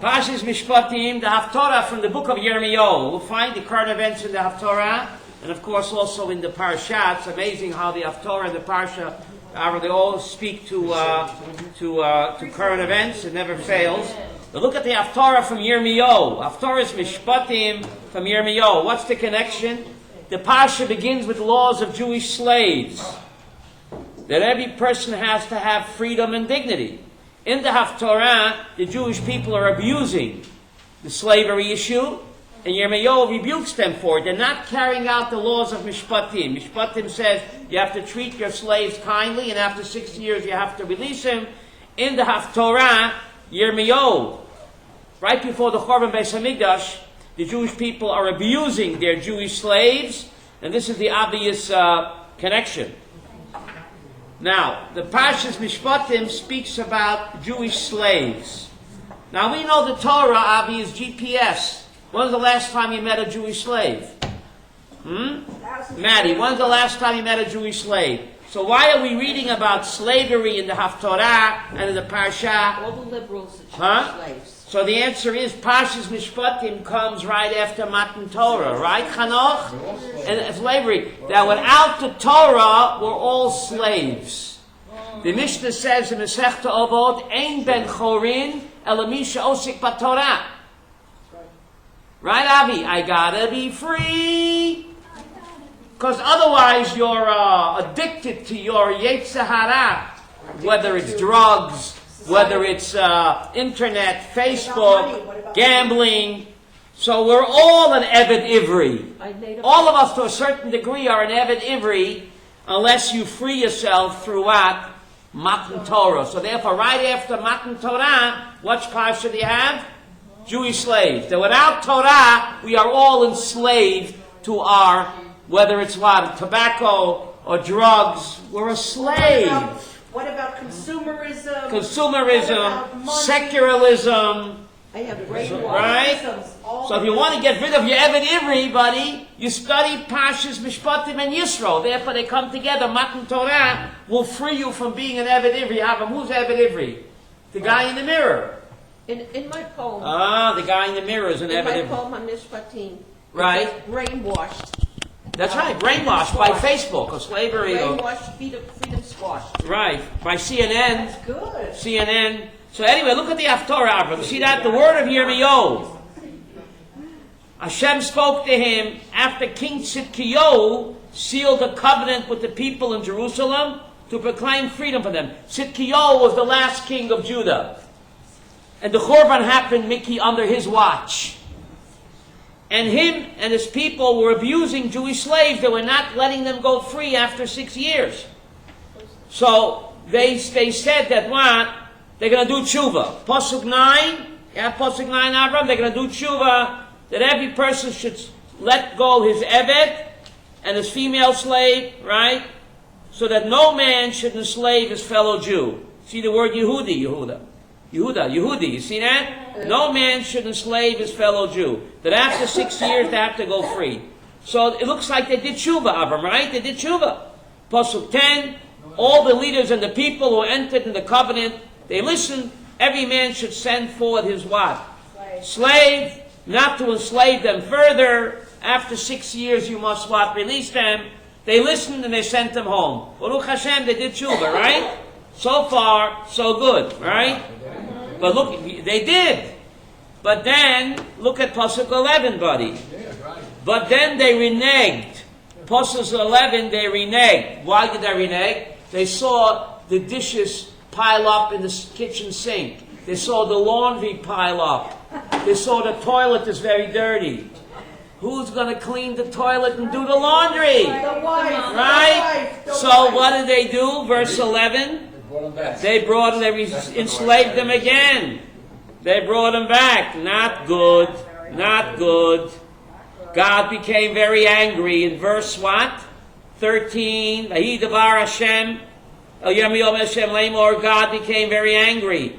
Parshas Mishpatim, the Haftorah from the book of Yirmiyahu. We'll find the current events in the Haftorah, and of course also in the Parshas. It's amazing how the Haftorah and the Parsha, they all speak to current events. It never fails. But look at the Haftorah from Yirmiyahu. Haftorah is Mishpatim from Yirmiyahu. What's the connection? The Parsha begins with laws of Jewish slaves. That every person has to have freedom and dignity. In the Haftorah, the Jewish people are abusing the slavery issue, and Yirmiyahu rebukes them for it. They're not carrying out the laws of Mishpatim. Mishpatim says you have to treat your slaves kindly, and after 6 years you have to release them. In the Haftorah, Yirmiyahu, right before the Chorban Beis Hamikdash, the Jewish people are abusing their Jewish slaves, and this is the obvious connection. Now, the Parshas Mishpatim speaks about Jewish slaves. Now, we know the Torah, Avi, is GPS. When's the last time you met a Jewish slave? Maddie, when's the last time you met a Jewish slave? So why are we reading about slavery in the Haftorah and in the Parsha? All the liberals are slaves. So the answer is Parshas Mishpatim comes right after Matan Torah, right, Chanoch? And slavery. Now, without the Torah, we're all slaves. The Mishnah says in Masechta Avot, Ein ben chorin elamisha osik b'Torah. Right, Avi? I gotta be free. Because otherwise you're addicted to your Yetzer Hara, whether it's drugs, whether it's internet, Facebook, gambling. So we're all an Eved Ivri. All of us to a certain degree are an Eved Ivri unless you free yourself throughout Matan Torah. So therefore, right after Matan Torah, what parsha do you have? Jewish slaves. That without Torah, we are all enslaved to our, whether it's what, tobacco or drugs, we're a slave. What about consumerism? Consumerism, secularism. I have brainwashed. Right? So if you want to get rid of your Eved Ivri, buddy, you study Parshas Mishpatim and Yisro. Therefore they come together. Matan Torah will free you from being an Eved Ivri. Who's Eved Ivri? The guy in the mirror. In my poem. The guy in the mirror is an Eved Ivri. In my poem on Mishpatim. Right. Brainwashed. That's right, brainwashed by Facebook or slavery. Brainwashed, freedom squashed. Right, by CNN. That's good. CNN. So anyway, look at the Haftorah, Avram. See that? The word of Yirmiyahu. Hashem spoke to him after King Tzidkiyahu sealed a covenant with the people in Jerusalem to proclaim freedom for them. Tzidkiyahu was the last king of Judah. And the Churban happened, Mickey, under his watch. And him and his people were abusing Jewish slaves. They were not letting them go free after 6 years. So they said that what? They're going to do tshuva. Pasuk 9, Pasuk 9, Avram, they're going to do tshuva, that every person should let go his eved and his female slave, right? So that no man should enslave his fellow Jew. See the word Yehudi, Yehudi, you see that? No man should enslave his fellow Jew. That after 6 years they have to go free. So it looks like they did tshuva, Avram, right? They did tshuva. Pasuk 10, all the leaders and the people who entered in the covenant, they listened. Every man should send forward his what? Slave, not to enslave them further. After 6 years you must what? Release them. They listened and they sent them home. Baruch Hashem, they did tshuva, right? So far, so good, right? But look, they did. But then, look at Pasuk 11, buddy. But then they reneged. Pasuk 11, they reneged. Why did they renege? They saw the dishes pile up in the kitchen sink. They saw the laundry pile up. They saw the toilet is very dirty. Who's going to clean the toilet and do the laundry? The wife. Right? So what did they do? Verse 11. They enslaved them again. They brought them back. Not good. Not good. God became very angry in verse what? 13. Hashem. God became very angry.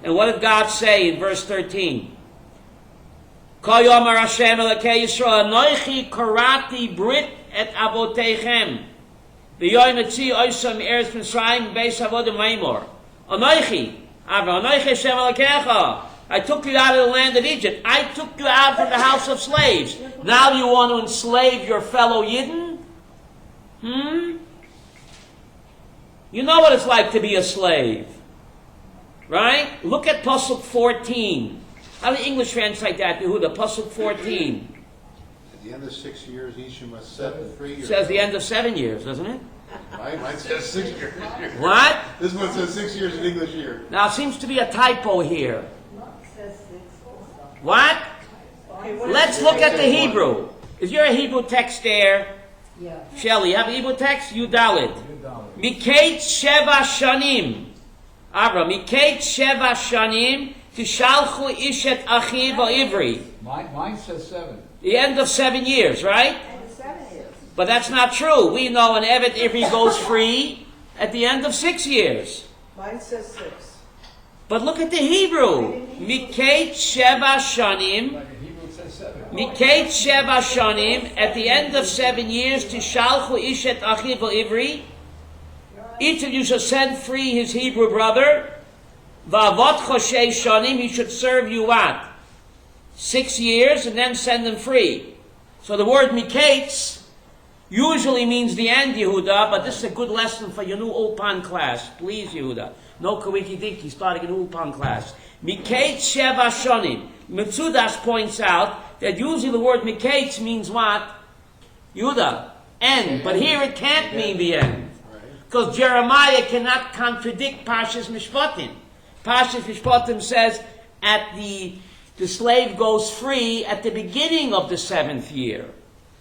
And what did God say in verse 13? Hashem Anoichi karati brit et avotechem. Anoichi, Anoichi Hashem Elokecha, I took you out of the land of Egypt. I took you out from the house of slaves. Now you want to enslave your fellow Yidden? You know what it's like to be a slave. Right? Look at Pasuk 14. How do the English translate that, Yehuda? Pasuk 14. At the end of 6 years, each you must set free. It says the end of 7 years, doesn't it? Mine says 6 years. What? This one says 6 years in English year. Now, it seems to be a typo here. What? Let's look at the Hebrew. Is there a Hebrew text there? Yeah. Shelley, you have a Hebrew text? You Dalit. Mikate Sheva Shanim. Avram, Mikate Sheva Shanim Tishalchu Ishet Achiv Ivri. Mine says 7. The end of 7 years, right? But that's not true. We know an Evet Ivri goes free at the end of 6 years. Mine says 6. But look at the Hebrew. Mikate Sheva Shanim. Like in Hebrew it says 7. Mikate Sheva Shanim, at the end of 7 years, Tishalchu Ishet Achiv Ivri. Each of you shall send free his Hebrew brother. Va'avot Choshei Shanim, he should serve you what? 6 years, and then send them free. So the word Mikates usually means the end, Yehuda, but this is a good lesson for your new Ulpan class. Please, Yehuda. No kawiki dinky, starting an Ulpan class. Mikate Sheva Shanim. Metzudas points out that usually the word Mikates means what? Yehuda, end. But here it can't mean the end. Because Jeremiah cannot contradict Parshas Mishpatim. Parshas Mishpatim says the slave goes free at the beginning of the 7th year.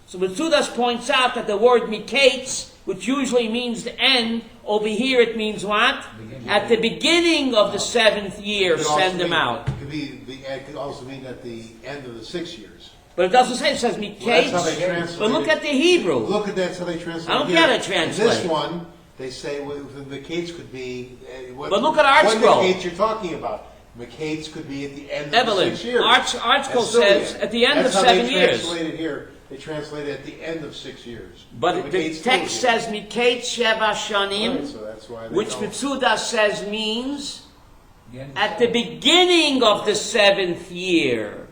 So Metzudas points out that the word Mikates, which usually means the end, over here it means what? At the beginning of the 7th year, send them out. It could also mean at the end of the 6 years. But it doesn't say, it says Mikates. Well, that's how they translate but look it. at the Hebrew. Look at that's how they translate it. I don't get it translate. This one, they say the Mikates could be. But look at Art Scroll. What Mikates you're talking about? Mikates could be at the end of Evelyn, the 6 years. Art Scroll says at the end That's of how 7 they years. translate it here. They translate it at the end of 6 years. But the Mikates text still says Mikate Sheva Shanim, right, so that's why they which don't. Metzudas says means The end of at the beginning of the 7th year.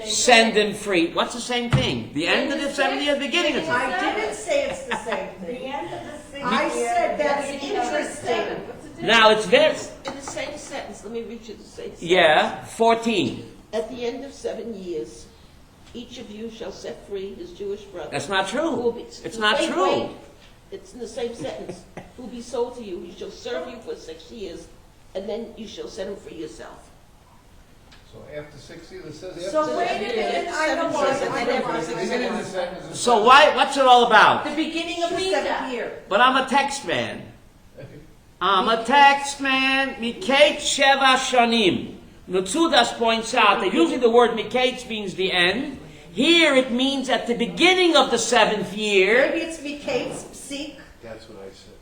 Send them free. What's the same thing? The end of the 7th year, the beginning of the 7th year. I didn't say it's the same thing. The end of the 6th I said that's Beginning of the interesting. 7th. What's the difference? Now it's very, In the same sentence, let me read you the same sentence. yeah, 14. At the end of 7 years, each of you shall set free his Jewish brother. That's not who will true. be- It's not wait, true. wait. It's in the same sentence. Who will be sold to you. He shall serve you for 6 years, and then you shall set him free yourself. So after 6 years, it says after So 6 wait a years. minute, I don't want to. The beginning of the sentence is So what's it all about? The beginning of the 7th year. But I'm a text man. I'm a text man. Mikate Sheva Shanim. Metzudas points out that usually the word Mikate means the end. Here it means at the beginning of the 7th year. Maybe it's Mikates, Psik. That's what I said.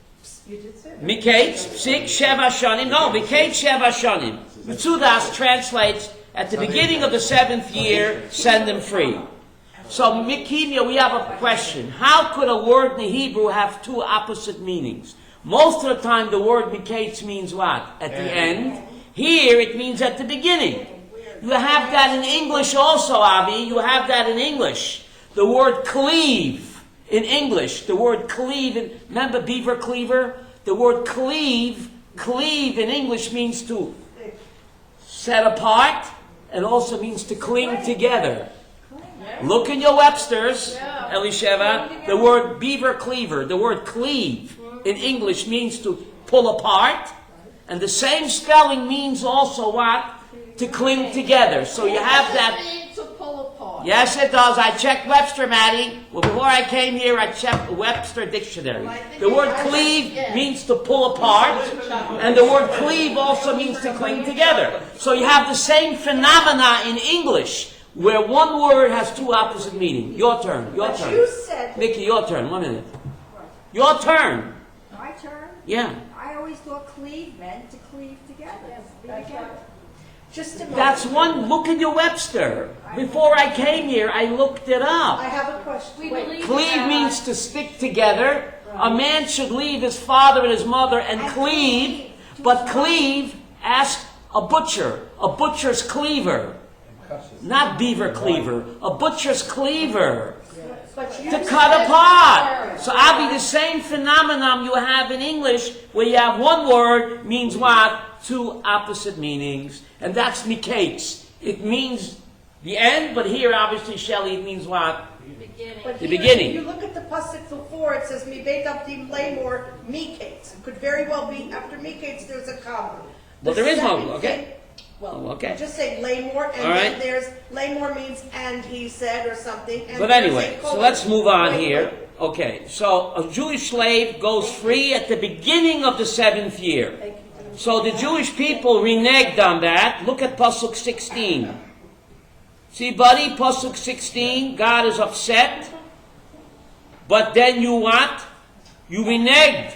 You did say that. Mikate, Psik, Sheva Shanim. No, Mikate Sheva Shanim. Metzudas translates at the beginning of the 7th year, send them free. So, Mikimia, we have a question. How could a word in the Hebrew have two opposite meanings? Most of the time, the word Mikates means what? At the end. Here, it means at the beginning. You have that in English also, Avi. You have that in English. The word cleave in English. The word cleave. Remember beaver cleaver? The word cleave in English means to set apart and also means to cling together. Look in your Webster's, Elisheva. The word beaver cleaver, the word cleave in English means to pull apart. And the same spelling means also what? To cling together. So you have that. To pull apart. Yes, it does. I checked Webster, Maddie. Well, before I came here, I checked the Webster dictionary. The word cleave means to pull apart, and the word cleave also means to cling together. So you have the same phenomena in English, where one word has two opposite meanings. Your turn. Your But turn. you said. Nikki, your turn. 1 minute. Your turn. My turn? Yeah. I always thought cleave meant to cleave together. Be together. Just a moment. That's one. Look in your Webster. Before I came here, I looked it up. I have a question. We Wait. believe Cleave that. means to stick together. A man should leave his father and his mother and cleave. But cleave, ask a butcher's cleaver, not beaver cleaver, a butcher's cleaver. But you To said cut apart. iron. So Avi, the same phenomenon you have in English, where you have one word means what? Two opposite meanings. And that's miketz. It means the end, but here obviously Shelley it means what? But The here, beginning. If you look at the pasuk before, it says, "Mi beit abdim lemor miketz." It could very well be after miketz there's a comma. Well, The there is one, second okay. thing- Well, Oh, okay. just say lemor, and All right. then there's lemor means "and he said" or something. And But there's anyway, a so colon. let's move on Wait, here. wait. Okay, so a Jewish slave goes free at the beginning of the 7th year. So the Jewish people reneged on that. Look at Pasuk 16. See, buddy, Pasuk 16, God is upset. But then you what? You reneged.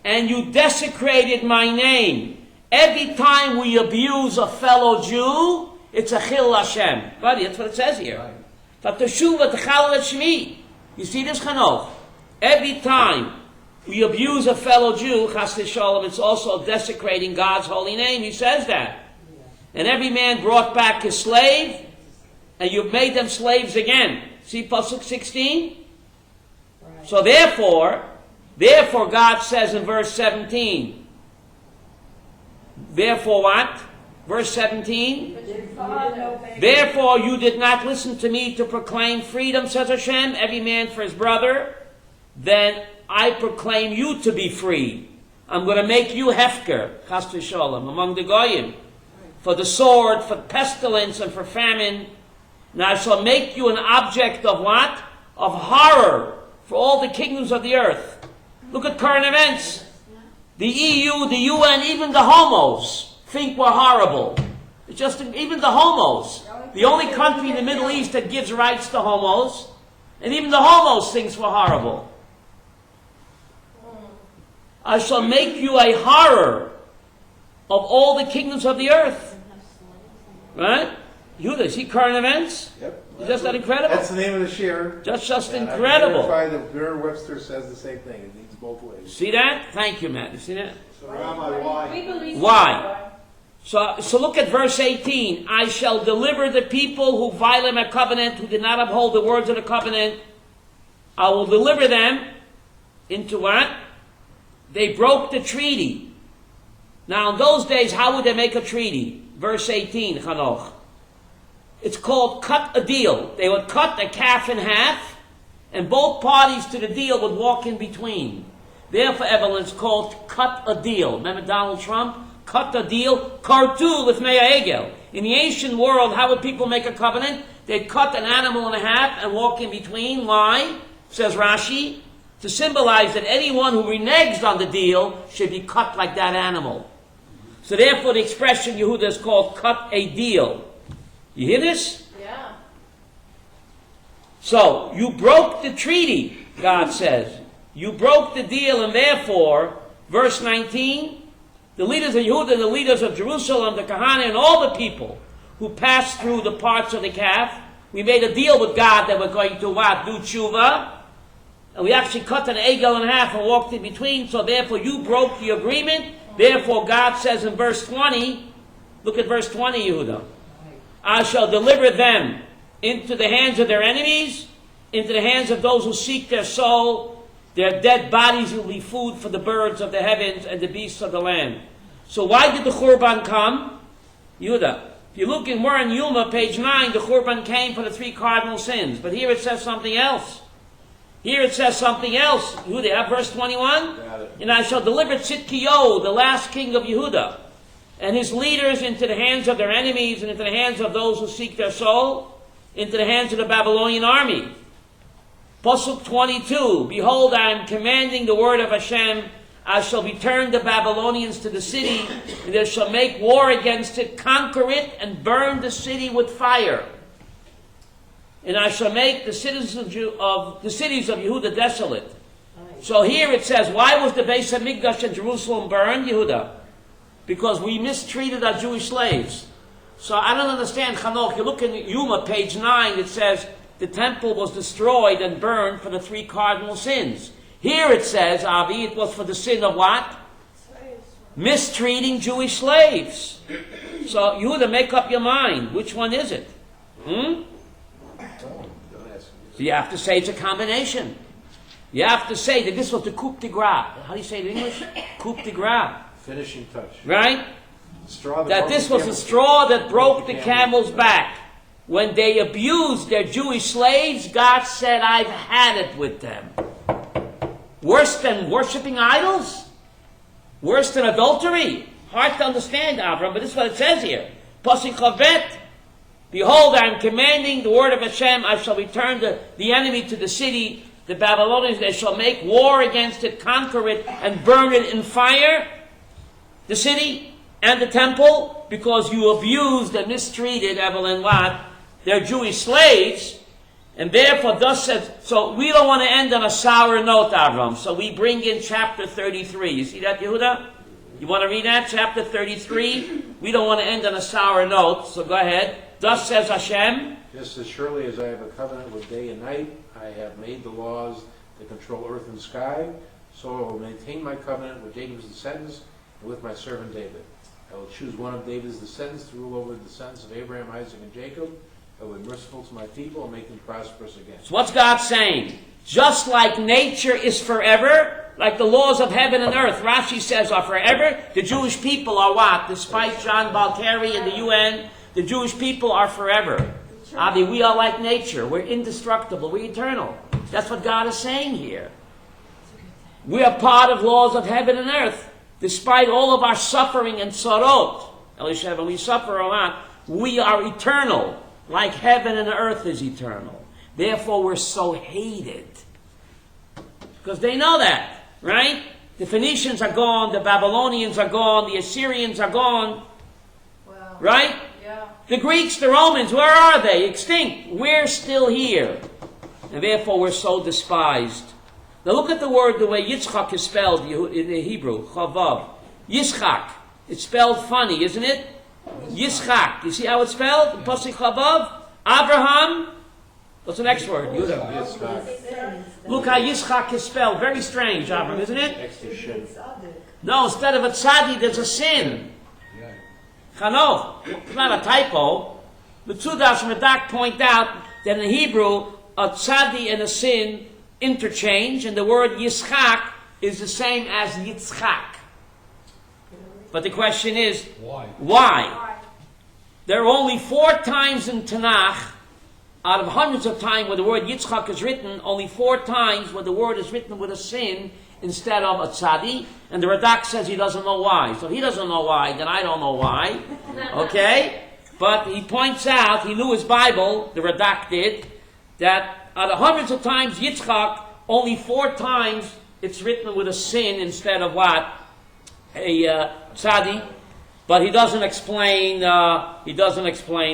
And you desecrated my name. Every time we abuse a fellow Jew, it's a chil Hashem. Buddy, that's what it says here. Tateshuva t'chalal et shmi. You see this, Chanoch? Every time we abuse a fellow Jew, chas v'shalom, it's also desecrating God's holy name. He says that. And every man brought back his slave, and you've made them slaves again. See Pasuk 16? So therefore God says in verse 17, therefore what? Verse 17? Therefore you did not listen to me to proclaim freedom, says Hashem, every man for his brother. Then I proclaim you to be free. I'm going to make you hefker, chas v'shalom, among the goyim, for the sword, for pestilence, and for famine. And I shall make you an object of what? Of horror for all the kingdoms of the earth. Look at current events. The EU, the UN, even the homos think we're horrible. It's just even the homos. The only country in the Middle East that gives rights to homos, and even the homos thinks we're horrible. I shall make you a horror of all the kingdoms of the earth. Right? Yehuda, see current events? Yep. Is just that incredible? That's the name of the share. Just And I incredible. verify that Webster says the same thing. It needs both ways. See that? Thank you, Matt. You see that? So Rabbi, why? Why? So look at verse 18. I shall deliver the people who violate my covenant, who did not uphold the words of the covenant. I will deliver them into what? They broke the treaty. Now in those days, how would they make a treaty? Verse 18, Chanoch. It's called cut a deal. They would cut a calf in half, and both parties to the deal would walk in between. Therefore, Evelyn, it's called cut a deal. Remember Donald Trump? Cut a deal. Kartu lifnei ha'egel. In the ancient world, how would people make a covenant? They'd cut an animal in half and walk in between. Why? Says Rashi, to symbolize that anyone who reneges on the deal should be cut like that animal. So therefore, the expression Yehuda is called cut a deal. You hear this? Yeah. So, you broke the treaty, God says. You broke the deal, and therefore, verse 19, the leaders of Yehuda, the leaders of Jerusalem, the Kahana, and all the people who passed through the parts of the calf, we made a deal with God that we're going to what? Do tshuva. And we actually cut an egel in half and walked in between, so therefore you broke the agreement. Therefore, God says in verse 20, look at verse 20, Yehuda. I shall deliver them into the hands of their enemies, into the hands of those who seek their soul. Their dead bodies will be food for the birds of the heavens and the beasts of the land. So why did the Churban come? Yehuda, if you look in we're in Yuma, page 9, the Churban came for the 3 cardinal sins. But here it says something else. Here it says something else. Yehuda, verse 21. Got it. And I shall deliver Tzidkiyahu, the last king of Yehuda, and his leaders into the hands of their enemies and into the hands of those who seek their soul, into the hands of the Babylonian army. Pasuk 22, behold, I am commanding the word of Hashem, I shall return the Babylonians to the city, and they shall make war against it, conquer it, and burn the city with fire. And I shall make the cities of Yehuda desolate. So here it says, why was the Beis HaMikdash in Jerusalem burned, Yehuda? Because we mistreated our Jewish slaves. So I don't understand, Chanoch. You look in Yuma, page 9, it says the temple was destroyed and burned for the 3 cardinal sins. Here it says, Avi, it was for the sin of what? mistreating Jewish slaves. So Yehuda, make up your mind. Which one is it? So you have to say it's a combination. You have to say that this was the coup de grace. How do you say it in English? Coup de grace. Finishing touch. Right? Straw That this was the straw that broke the camel's back. When they abused their Jewish slaves, God said, I've had it with them. Worse than worshipping idols? Worse than adultery? Hard to understand, Avram, but this is what it says here. Pasuk Chavet, behold, I am commanding the word of Hashem, I shall return the enemy to the city, the Babylonians, they shall make war against it, conquer it, and burn it in fire, the city and the temple, because you abused and mistreated, Evelyn Watt, their Jewish slaves, and therefore thus says, so we don't want to end on a sour note, Avram, so we bring in chapter 33. You see that, Yehuda? You want to read that? Chapter 33? We don't want to end on a sour note, so go ahead. Thus says Hashem. Just as surely as I have a covenant with day and night, I have made the laws that control earth and sky, so I will maintain my covenant with Jacob's descendants and with my servant David. I will choose one of David's descendants to rule over the descendants of Abraham, Isaac, and Jacob. I will be merciful to my people and make them prosperous again. So what's God saying? Just like nature is forever, like the laws of heaven and earth, Rashi says, are forever, the Jewish people are what? Despite John Balkari and the UN, the Jewish people are forever. Avi, we are like nature. We're indestructible. We're eternal. That's what God is saying here. We are part of laws of heaven and earth. Despite all of our suffering and sorot, Elisha, when we suffer a lot, we are eternal, like heaven and earth is eternal. Therefore, we're so hated. Because they know that, right? The Phoenicians are gone, the Babylonians are gone, the Assyrians are gone, Well, right? yeah. The Greeks, the Romans, where are they? Extinct. We're still here. And therefore, we're so despised. Now look at the word, the way Yitzchak is spelled in the Hebrew, Chavav. Yitzchak. It's spelled funny, isn't it? Yitzchak. You see how it's spelled? Pasuk Chavav. Abraham. What's the next word? Yitzchak. Look how Yitzchak is spelled. Very strange, Abraham, isn't it? Next to Shin. No, instead of a tzadi, there's a sin. Chanoch. It's not a typo. The Tzudas Medak point out that in Hebrew, a tzadi and a sin interchange, and the word Yitzchak is the same as Yitzchak. But the question is, why? There are only 4 times in Tanakh, out of hundreds of times where the word Yitzchak is written, only 4 times where the word is written with a sin instead of a tzadi, and the Radak says he doesn't know why. So he doesn't know why, then I don't know why. Okay? But he points out, he knew his Bible, the Radak did, that out of hundreds of times Yitzchak, only 4 times it's written with a sin instead of what? A tzadi. But he doesn't explain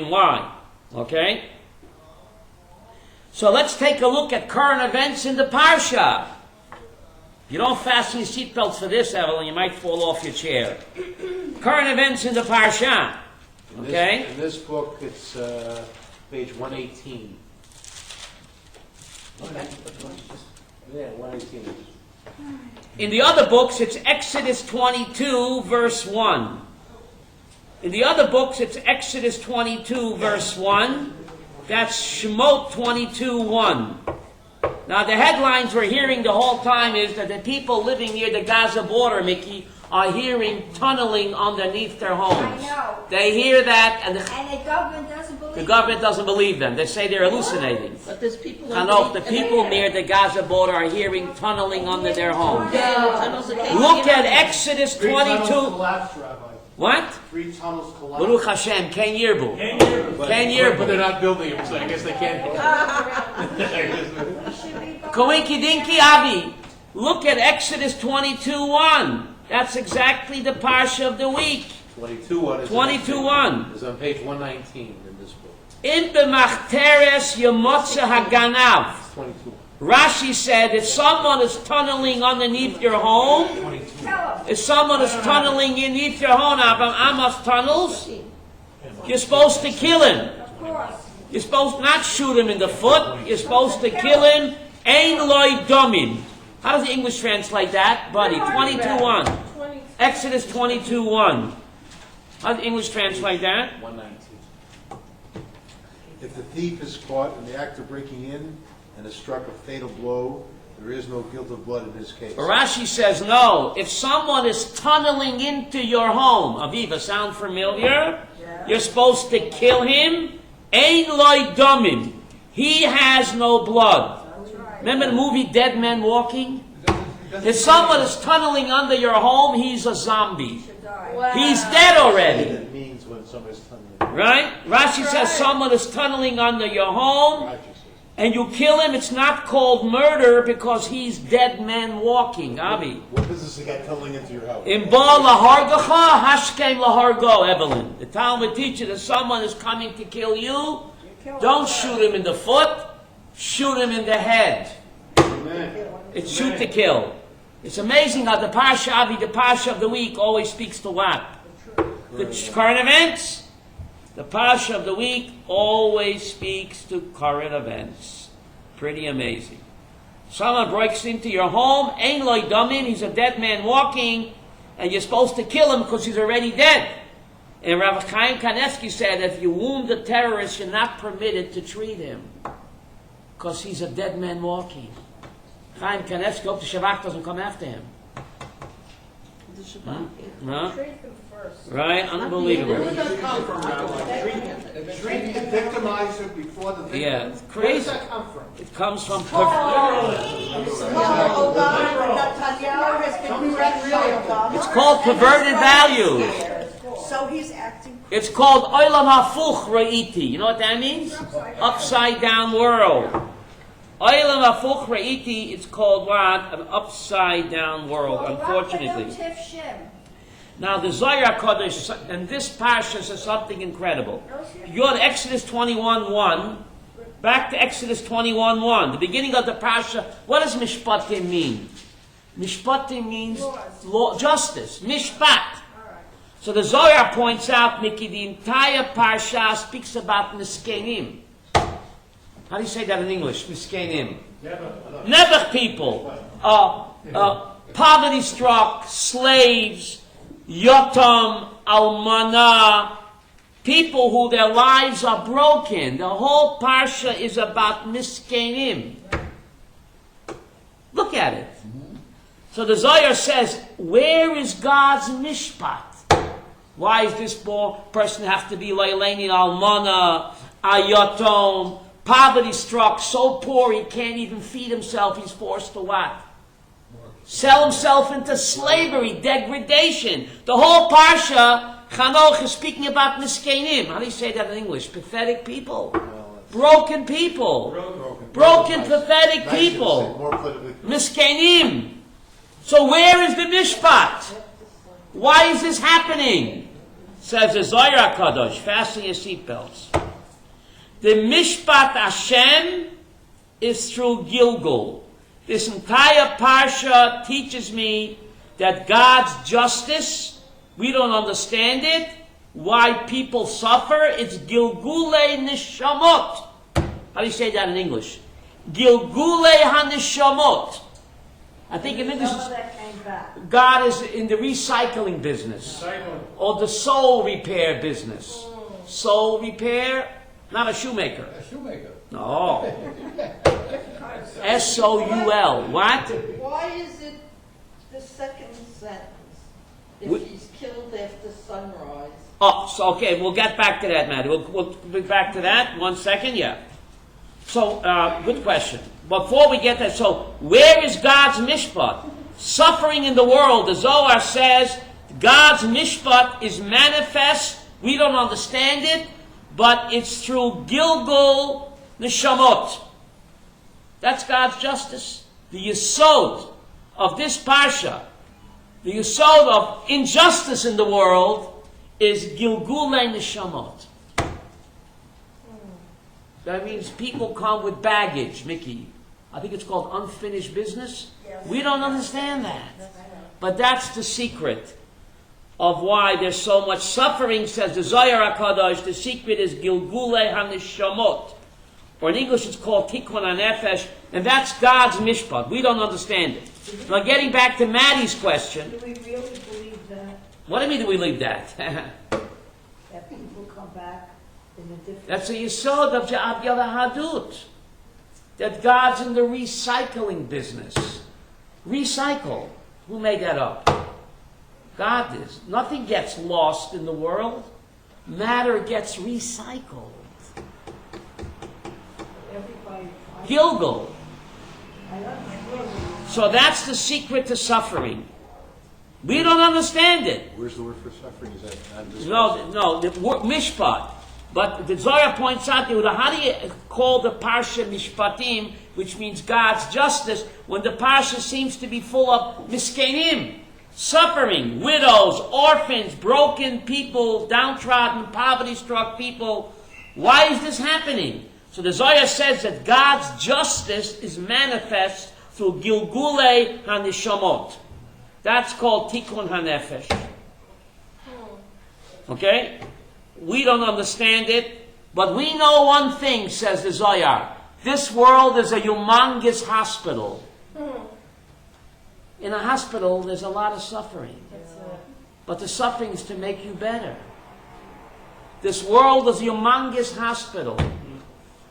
why. Okay? So let's take a look at current events in the Parsha. You don't fasten your seatbelts for this, Evelyn, you might fall off your chair. Current events in the Parsha. Okay? In this book, it's page 118. Yeah, 118. In the other books, it's Exodus 22, verse 1. In the other books, it's Exodus 22, verse 1. That's Shemot 22, 1. Now, the headlines we're hearing the whole time is that the people living near the Gaza border, Mickey, are hearing tunneling underneath their homes. I know. They hear that, and And the government doesn't believe the government doesn't believe them. They say they're hallucinating. But there's people. I know the people near the Gaza border are hearing tunneling under their homes. Look at Exodus 3 tunnels 22. collapsed, Rabbi. What? 3 tunnels collapsed. Baruch Hashem, Ken Yirbu. Ken But they're Yirbu. not building them, so I guess they can't. Koinki Dinki Avi. Look at Exodus 22, 1. That's exactly the Parsha of the week. 22:1 is 22:1. is on page 119 in this book. In b'machteres yemotze haganav. 22. Rashi said, if someone is tunneling underneath your home, if someone is tunneling underneath your home, Amos tunnels, you're supposed to kill him. You're supposed to not shoot him in the foot. You're supposed to kill him. Ein loy domim. How does the English translate that, buddy? 22:1. Exodus 22:1. How does English translate that? 119. If the thief is caught in the act of breaking in and is struck a fatal blow, there is no guilt of blood in his case. Rashi says no. If someone is tunneling into your home, Aviva, sound familiar? You're supposed to kill him. Ein loy domim. He has no blood. Remember the movie Dead Men Walking? If someone is tunneling under your home, he's a zombie. He's dead already. That means when somebody's tunneling. Right? Rashi says someone is tunneling under your home and you kill him. It's not called murder because he's dead man walking. Avi. What business he got tunneling into your house? In Ba lahargacha, hashkem lahargo, Evelyn. The Talmud teaches that someone is coming to kill you. Don't shoot him in the foot. Shoot him in the head. It's shoot to kill. It's amazing how the Parsha, Avi, the Parsha of the week, always speaks to what? The current events. The Parsha of the week always speaks to current events. Pretty amazing. Someone breaks into your home, ein loy damim, he's a dead man walking, and you're supposed to kill him because he's already dead. And Rabbi Chaim Kaneski said, if you wound a terrorist, you're not permitted to treat him because he's a dead man walking. Chaim Kaneski, hope the Shabbat doesn't come after him. The Shabbat. No? Treat them first. Right? Unbelievable. Where did that come from, Rabbi? Treat the victimizer before the victim? Yeah, it's Where does crazy. that come from? It comes from... Oh, God, Netanyahu has been corrected by Obama. It's called perverted values. So he's acting. It's called Olam Hafuch Ra'iti. You know what that means? Upside down world. Olam Hafuch Ra'iti, it's called what? An upside down world, unfortunately. Now the Zohar Kodesh, and this Parsha says something incredible. You go to Exodus 21:1, back to Exodus 21:1, the beginning of the Parsha. What does Mishpatim mean? Mishpatim means law, justice, Mishpat. So the Zohar points out, Mickey, the entire Parsha speaks about Miskenim. How do you say that in English? Miskenim. Nebuch people. Poverty-struck, slaves, Yotam, Almana, people who their lives are broken. The whole Parsha is about Miskenim. Look at it. So the Zohar says, where is God's Mishpat? Why is this person have to be Leilani Almana, Ayotom, poverty-struck, so poor he can't even feed himself, he's forced to what? Sell himself into slavery, degradation. The whole Parsha, Chanoch, is speaking about Miskenim. How do you say that in English? Pathetic people. Broken people. Broken, pathetic people. Miskenim. So where is the Mishpat? Why is this happening? Says the Zohar Kadosh. Fasten your seatbelts. The Mishpat Hashem is through Gilgul. This entire Parsha teaches me that God's justice, we don't understand it. Why people suffer, it's Gilgule Nishamot. How do you say that in English? Gilgule HaNishamot. I think in English, God is in the recycling business. Or the soul repair business. Soul repair, not a shoemaker. A shoemaker. No. S-O-U-L. What? Why is it the second sentence? If he's killed after sunrise. Oh, so okay, we'll get back to that, Matt. We'll get back to that. 1 second, yeah. So, good question. Before we get there, so where is God's mishpat? Suffering in the world, the Zohar says God's mishpat is manifest. We don't understand it, but it's through Gilgul Neshamot. That's God's justice. The yesod of this parsha, the yesod of injustice in the world, is Gilgulei Neshamot. That means people come with baggage, Mickey. I think it's called unfinished business. Yes. We don't understand that. But that's the secret of why there's so much suffering, says the Zohar HaKadosh. The secret is Gilgulei HaNeshamot. Or in English it's called Tikkun HaNefesh. And that's God's mishpat. We don't understand it. Now getting back to Maddie's question. Do we really believe that? What do you mean do we leave that? That people come back in a different... That's a yesod of Hadut. That God's in the recycling business. Recycle. Who made that up? God is. Nothing gets lost in the world. Matter gets recycled. Everybody... Gilgal. I understand. So that's the secret to suffering. We don't understand it. Where's the word for suffering? Is that not this? No, the word mishpat. But the Zohar points out, how do you call the Parsha Mishpatim, which means God's justice, when the Parsha seems to be full of miskenim, suffering, widows, orphans, broken people, downtrodden, poverty-struck people? Why is this happening? So the Zohar says that God's justice is manifest through Gilgulei HaNishamot. That's called Tikkun HaNefesh. Okay? We don't understand it, but we know one thing, says the Zohar. This world is a humongous hospital. In a hospital, there's a lot of suffering. But the suffering is to make you better. This world is a humongous hospital.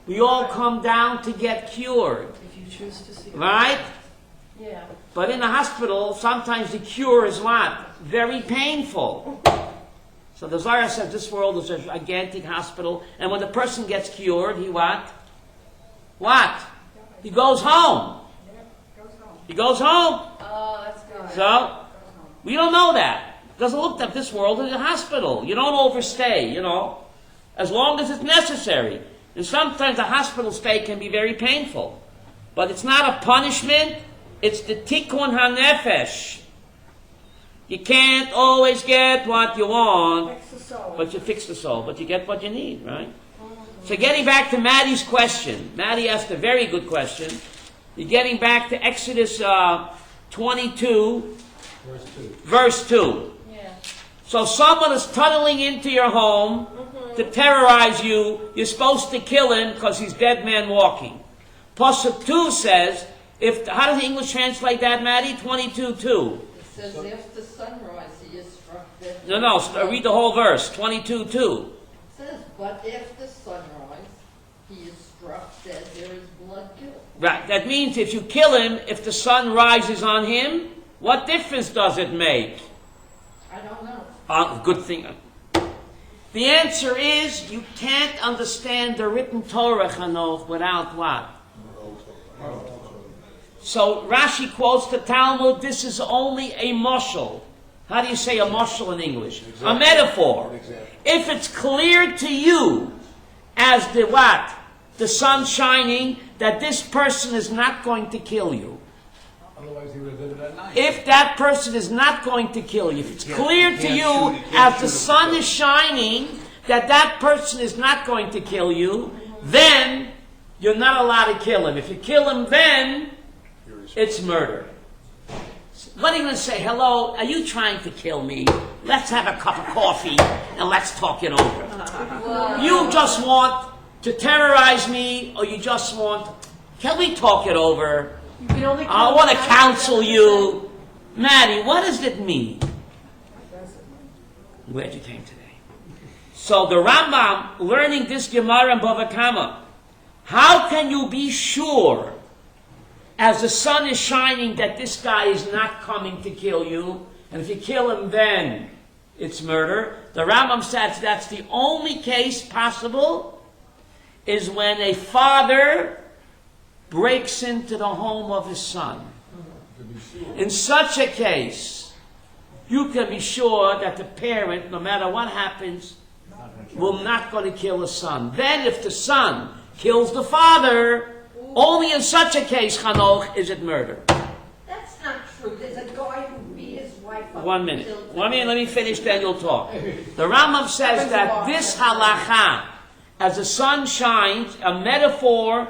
We all come down to get cured. If you choose to see. Right? Yeah. But in a hospital, sometimes the cure is what? Very painful. So the Zohar says this world is a gigantic hospital, and when the person gets cured, he what? What? He goes home. He goes home. Oh, that's good. So, we don't know that. It doesn't look like this world is a hospital. You don't overstay, as long as it's necessary. And sometimes a hospital stay can be very painful. But it's not a punishment, it's the tikkun hanefesh. You can't always get what you want, Fix the soul. but you fix the soul, but you get what you need, right? So getting back to Maddie's question. Maddie asked a very good question. You're getting back to Exodus 22, verse 2. Yeah. So someone is tunneling into your home to terrorize you. You're supposed to kill him because he's dead man walking. Pasuk 2 says, how does the English translate that, Maddie? 22:2. It says after sunrise he is struck dead. No, read the whole verse. 22:2. It says, but after sunrise he is struck dead, there is blood guilt. Right. That means if you kill him, if the sun rises on him, what difference does it make? I don't know. Good thing. The answer is you can't understand the written Torah, Chanoch, without what? So Rashi quotes the Talmud, this is only a mashal. How do you say a mashal in English? Example. A metaphor. Example. If it's clear to you as the what? The sun shining, that this person is not going to kill you. Otherwise he would have did it at night. If that person is not going to kill you, if it's clear to you as the sun is shining that that person is not going to kill you, then you're not allowed to kill him. If you kill him then, it's murder. What are you going to say? Hello, are you trying to kill me? Let's have a cup of coffee and let's talk it over. You just want to terrorize me, or you just want, can we talk it over? You can only I want to counsel you. Maddie, what does it mean? I'm glad you came today. So the Rambam, learning this Gemara in Bava Kama, how can you be sure, as the sun is shining, that this guy is not coming to kill you? And if you kill him, then it's murder. The Rambam says that's the only case possible is when a father breaks into the home of his son. In such a case, you can be sure that the parent, no matter what happens, will not going to kill the son. Then if the son kills the father, only in such a case, Chanoch, is it murder. That's not true. There's a guy who beat his wife up. 1 minute. Let me finish, then you'll talk. The Rambam says that this halacha, as the sun shines, a metaphor,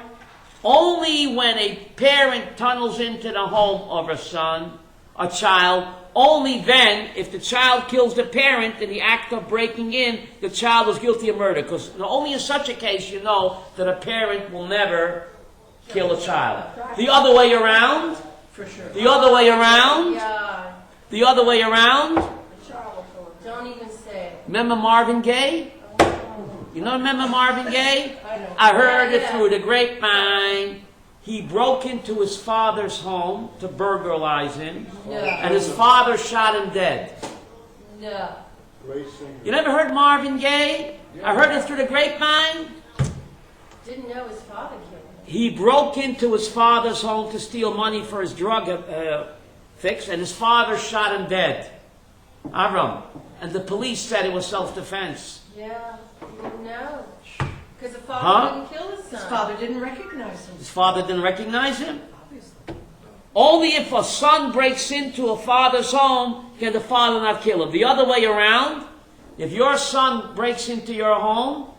only when a parent tunnels into the home of a son, a child, only then, if the child kills the parent in the act of breaking in, the child is guilty of murder. Because only in such a case you know that a parent will never kill a child. The other way around, For sure. the other way around, Yeah. the other way around, The child will Remember Marvin Gaye? You know, remember Marvin Gaye? I heard it through the grapevine. He broke into his father's home to burglarize him, and his father shot him dead. No. You never heard Marvin Gaye? I heard it through the grapevine. Didn't know his father killed him. He broke into his father's home to steal money for his drug fix, and his father shot him dead. Avram. And the police said it was self-defense. Yeah, he didn't know. Because the father didn't kill his son. His father didn't recognize him. His father didn't recognize him? Only if a son breaks into a father's home can the father not kill him. The other way around, if your son breaks into your home,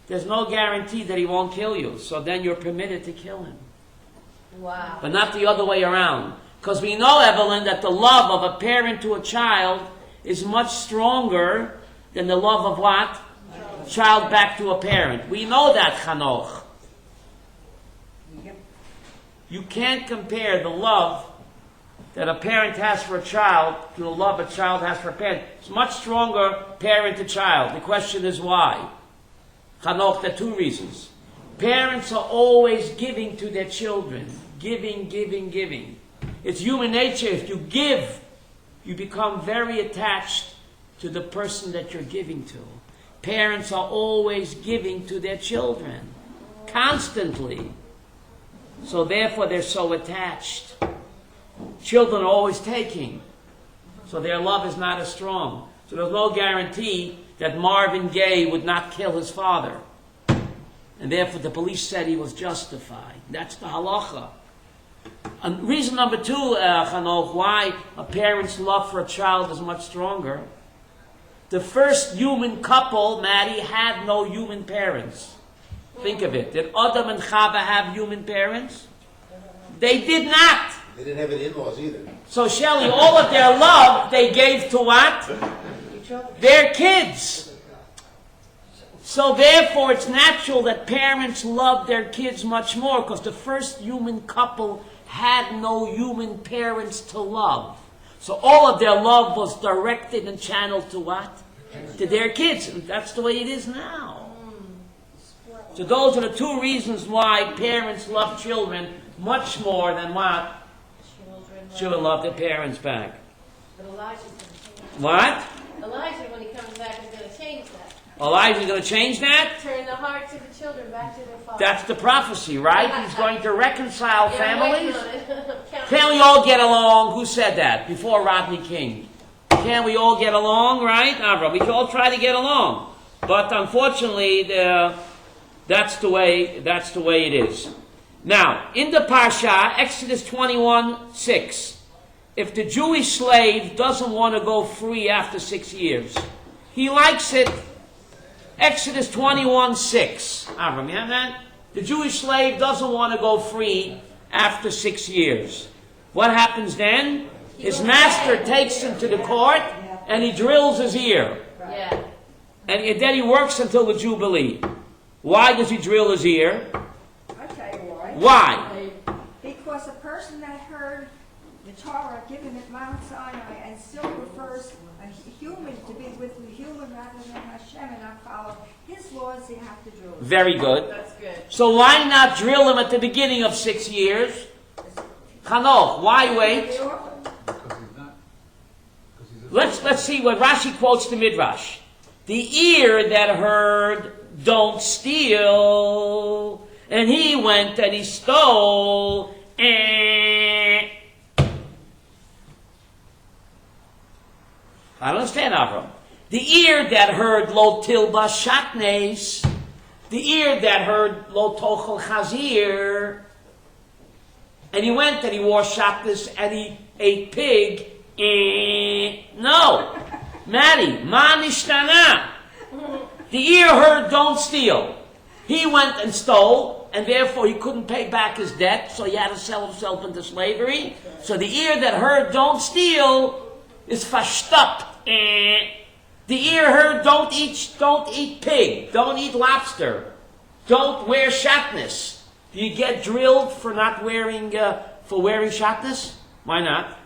there's no guarantee that he won't kill you. So then you're permitted to kill him. Wow. But not the other way around. Because we know, Evelyn, that the love of a parent to a child is much stronger than the love of what? Child back to a parent. We know that, Chanoch. You can't compare the love that a parent has for a child to the love a child has for a parent. It's much stronger parent to child. The question is why? Chanoch, there are two reasons. Parents are always giving to their children. Giving, giving, giving. It's human nature. If you give, you become very attached to the person that you're giving to. Parents are always giving to their children. Constantly. So therefore they're so attached. Children are always taking. So their love is not as strong. So there's no guarantee that Marvin Gaye would not kill his father. And therefore the police said he was justified. That's the halacha. And reason number two, Chanoch, why a parent's love for a child is much stronger. The first human couple, Maddie, had no human parents. Think of it. Did Adam and Chava have human parents? They did not. They didn't have any in-laws either. So, Shelley, all of their love they gave to what? Their kids. So, therefore, it's natural that parents love their kids much more because the first human couple had no human parents to love. So all of their love was directed and channeled to what? To their kids. And that's the way it is now. So those are the two reasons why parents love children much more than what? Children love their parents back. But Elijah's going to change What? that. Elijah, when he comes back, is going to change that. Elijah's going to change that? Turn the hearts of the children back to their father. That's the prophecy, right? He's going to reconcile families. Can't Can't we all get along? Who said that? Before Rodney King. Can't we all get along, right? Avram, we can all try to get along. But unfortunately, that's the way it is. Now, in the Parsha, Exodus 21:6, if the Jewish slave doesn't want to go free after 6 years, he likes it. Exodus 21:6. Avram, you have that? The Jewish slave doesn't want to go free after 6 years. What happens then? His master takes him to the court and he drills his ear. Yeah. And then he works until the Jubilee. Why does he drill his ear? I'll tell you why. Why? Because a person that heard the Torah given at Mount Sinai and still prefers a human to be with the human rather than Hashem and not follow his laws, you have to drill him. Very good. That's good. So why not drill him at the beginning of 6 years? Chanoch, why wait? Because he's not. Because he's a Let's see what Rashi quotes the Midrash. The ear that heard, don't steal. And he went and he stole. I don't understand, Avram. The ear that heard lo tilba shatnes. The ear that heard lo tochel chazir. And he went and he wore shatnes and he ate pig. No. Maddie, ma nishtana. The ear heard don't steal. He went and stole, and therefore he couldn't pay back his debt, so he had to sell himself into slavery. So the ear that heard don't steal is fashtup. The ear heard don't eat pig, don't eat lobster, don't wear shatnez. Do you get drilled for not wearing shatnez? Why not?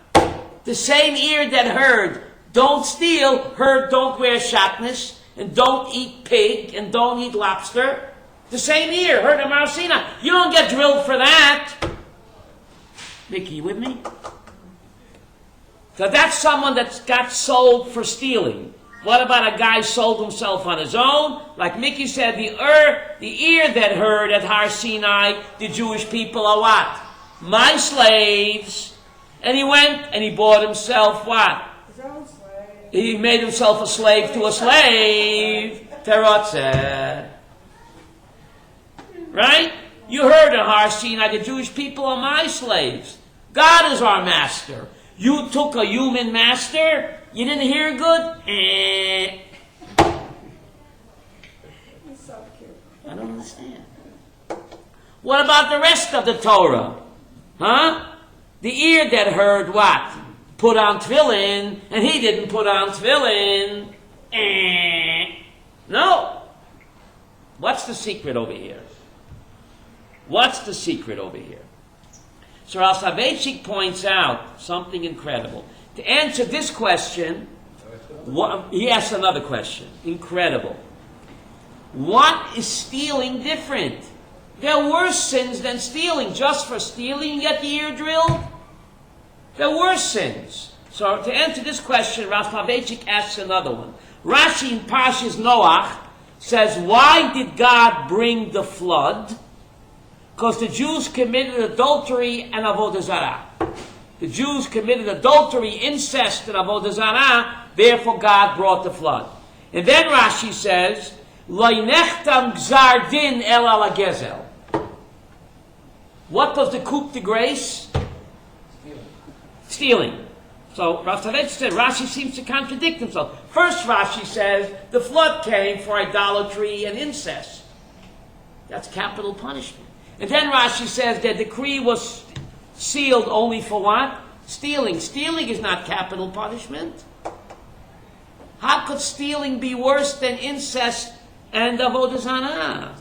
The same ear that heard don't steal, heard don't wear shatnez, and don't eat pig, and don't eat lobster. The same ear, heard of Har Sinai. You don't get drilled for that. Mickey, you with me? So that's someone that got sold for stealing. What about a guy sold himself on his own? Like Mickey said, the ear that heard at Har Sinai, the Jewish people are what? My slaves. And he went and he bought himself what? His own slave. He made himself a slave to a slave. Terotzeh. Right? You heard at Har Sinai, the Jewish people are my slaves. God is our master. You took a human master. You didn't hear good? He's so cute. I don't understand. What about the rest of the Torah? Huh? The ear that heard what? Put on tefillin, and he didn't put on tefillin. No. What's the secret over here? What's the secret over here? So Rav Soloveitchik points out something incredible. To answer this question, he asks another question. Incredible. What is stealing different? There are worse sins than stealing. Just for stealing, you get the ear drilled? There are worse sins. So to answer this question, Rav Soloveitchik asks another one. Rashi in Parshas Noach says, why did God bring the flood? Because the Jews committed adultery and avodah zarah. The Jews committed adultery, incest, and avodah zarah. Therefore, God brought the flood. And then Rashi says, "Lo nechtam gzar din el ala gezel." What does the coup de grace? Stealing. So Rav Soloveitchik said Rashi seems to contradict himself. First, Rashi says the flood came for idolatry and incest. That's capital punishment. And then Rashi says the decree was sealed only for what? Stealing. Stealing is not capital punishment. How could stealing be worse than incest and avodah zarah?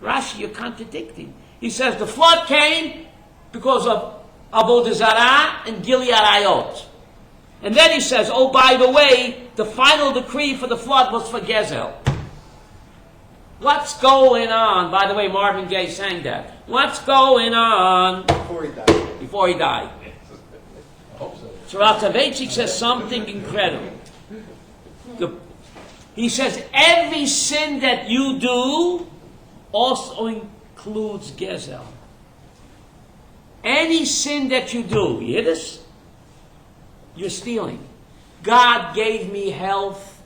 Rashi, you're contradicting. He says the flood came because of avodah zarah and Gilead Arayot. And then he says, oh, by the way, the final decree for the flood was for Gezel. What's going on? By the way, Marvin Gaye sang that. What's going on? Before he died. So Rav Soloveitchik says something incredible. He says every sin that you do also includes Gezel. Any sin that you do, you hear this? You're stealing. God gave me health,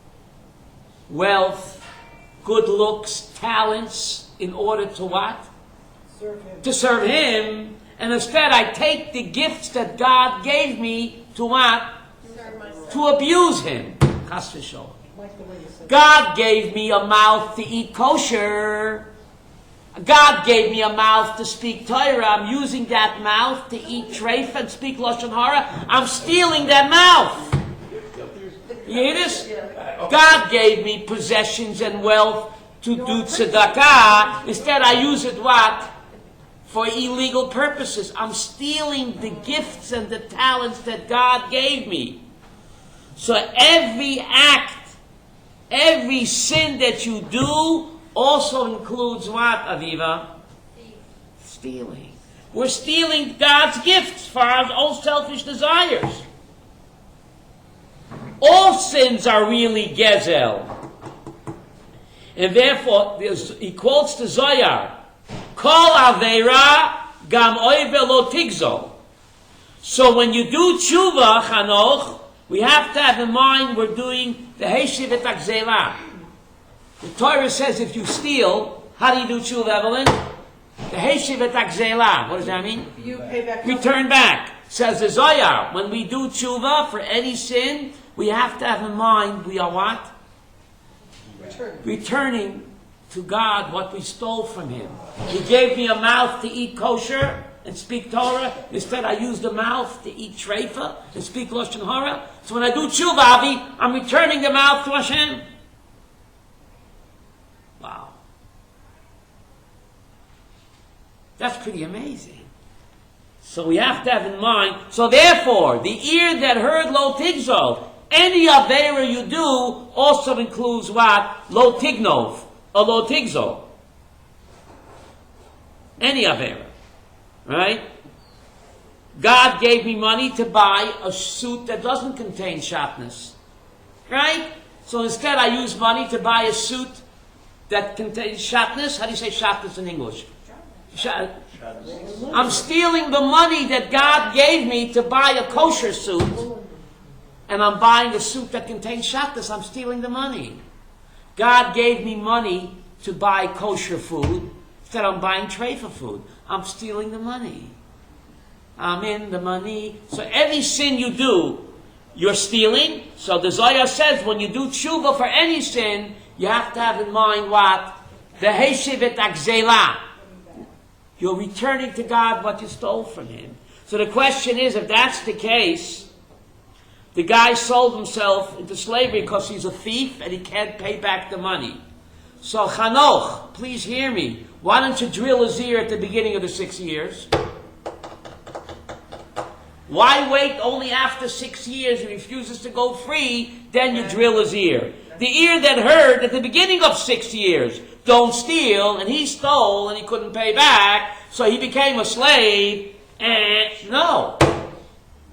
wealth, good looks, talents, in order to what? Serve him. To serve Him. And instead I take the gifts that God gave me to what? Serve myself. To abuse Him. Chas v'sholom. Like the way you said. God gave me a mouth to eat kosher. God gave me a mouth to speak Torah. I'm using that mouth to eat treif and speak Lashon Hara. I'm stealing that mouth. You hear this? God gave me possessions and wealth to do tzedakah. Instead, I use it what? For illegal purposes. I'm stealing the gifts and the talents that God gave me. So every act, every sin that you do also includes what, Aviva? Stealing. We're stealing God's gifts for our own selfish desires. All sins are really Gezel. And therefore, he quotes the Zohar, Kol Aveira Gam Oive Lo Tigzo. So when you do tshuva, Chanoch, we have to have in mind we're doing the Heshiv et Akzela. The Torah says if you steal, how do you do tshuva, Evelyn? The Heshiv et Akzela. What does that mean? You pay back. Return back. Says the Zohar, when we do tshuva for any sin, we have to have in mind we are what? Returning to God what we stole from Him. He gave me a mouth to eat kosher and speak Torah. Instead, I use the mouth to eat treifa and speak Lashon Hara. So when I do tshuva, Avi, I'm returning the mouth to Hashem. Wow. That's pretty amazing. So we have to have in mind. So therefore, the ear that heard Lo Tigzo, Any avera you do also includes what? Lo tignov, or lo tigzo. Any avera. Right? God gave me money to buy a suit that doesn't contain shatnez. Right? So instead I use money to buy a suit that contains shatnez. How do you say shatnez in English? I'm stealing the money that God gave me to buy a kosher suit, and I'm buying a suit that contains shatnez. I'm stealing the money. God gave me money to buy kosher food, instead I'm buying treifa food. I'm stealing the money. I'm in the money. So every sin you do, you're stealing. So the Zohar says when you do tshuva for any sin, you have to have in mind what? The heshivet akzela. You're returning to God what you stole from Him. So the question is, if that's the case, the guy sold himself into slavery because he's a thief and he can't pay back the money. So Chanoch, please hear me. Why don't you drill his ear at the beginning of the 6 years? Why wait only after 6 years he refuses to go free, then you drill his ear? The ear that heard at the beginning of 6 years, don't steal, and he stole and he couldn't pay back, so he became a slave, no.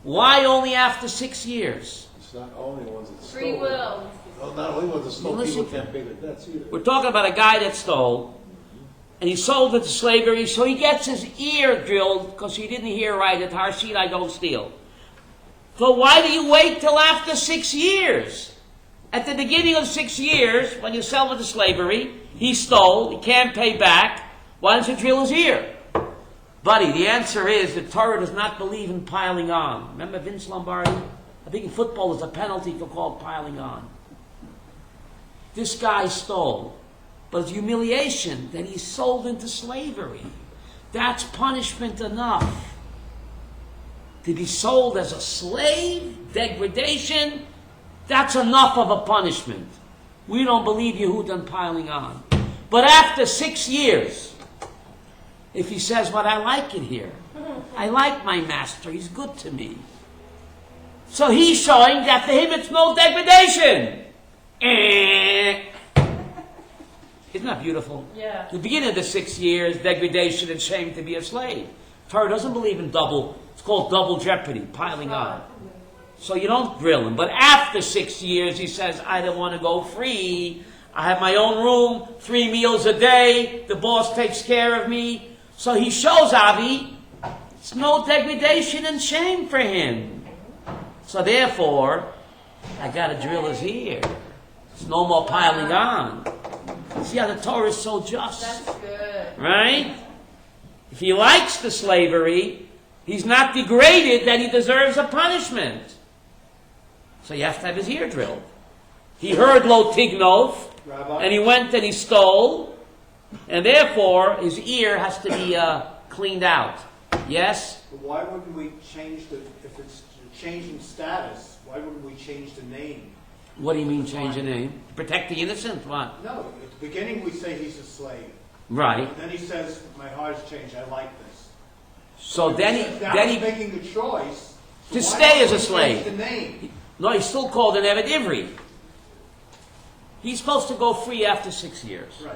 Why only after 6 years? It's not only ones that stole. Free will. No, not only ones that stole, Listen, people can't pay their debts either. We're talking about a guy that stole, and he sold into slavery, so he gets his ear drilled because he didn't hear right at Harshit, I don't steal. So why do you wait till after 6 years? At the beginning of 6 years, when you sell into slavery, he stole, he can't pay back, why don't you drill his ear? Buddy, the answer is the Torah does not believe in piling on. Remember Vince Lombardi? I think in football there's a penalty for called piling on. This guy stole, but it's humiliation that he's sold into slavery. That's punishment enough. To be sold as a slave, degradation, that's enough of a punishment. We don't believe Yehuda in piling on. But after 6 years, if he says, "But I like it here. I like my master. He's good to me." So he's showing that for him it's no degradation. Isn't that beautiful? Yeah. The beginning of the 6 years, degradation and shame to be a slave. Torah doesn't believe in it's called double jeopardy, piling on. So you don't grill him. But after 6 years, he says, "I don't want to go free. I have my own room, 3 meals a day. The boss takes care of me." So he shows Avi, it's no degradation and shame for him. So therefore, I got to drill his ear. It's no more piling on. See how the Torah is so just. That's good. Right? If he likes the slavery, he's not degraded that he deserves a punishment. So you have to have his ear drilled. He heard Lo Tignov, Rabbi? and he went and he stole, and therefore his ear has to be cleaned out. Yes? But why wouldn't we change if it's changing status, why wouldn't we change the name? What do you mean change the name? Protect the innocent? What? No, at the beginning we say he's a slave. Right. Then he says, my heart's changed, I like this. So then he's making the choice to why stay don't as a we slave. change the name? No, he's still called an Eved Ivri. He's supposed to go free after 6 years. Right.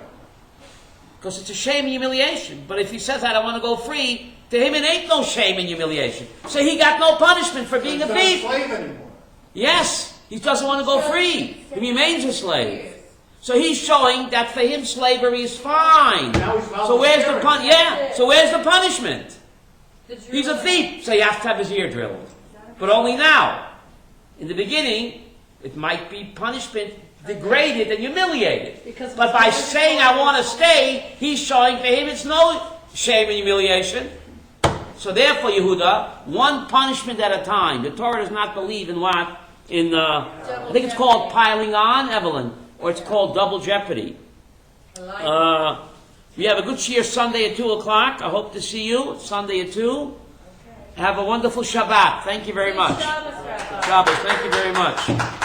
Because it's a shame and humiliation. But if he says, "I don't want to go free," to him it ain't no shame and humiliation. So he got no punishment for being He's a not a thief. slave anymore. Yes, he doesn't want to go free. He remains a slave. So he's showing that for him slavery is fine. Now he's So where's the volunteering. So where's the punishment? The Jew- He's a thief, so you have to have his ear drilled. But only now. In the beginning, it might be punishment degraded and humiliated. Because But by saying I want to stay, he's showing for him it's no shame and humiliation. So therefore, Yehuda, one punishment at a time. The Torah does not believe in what? I think it's called piling on, Evelyn, or it's called double jeopardy. We have a good cheer Sunday at 2 o'clock. I hope to see you Sunday at 2. Have a wonderful Shabbat. Thank you very much. Shabbos, Rabbi. Shabbos, thank you very much.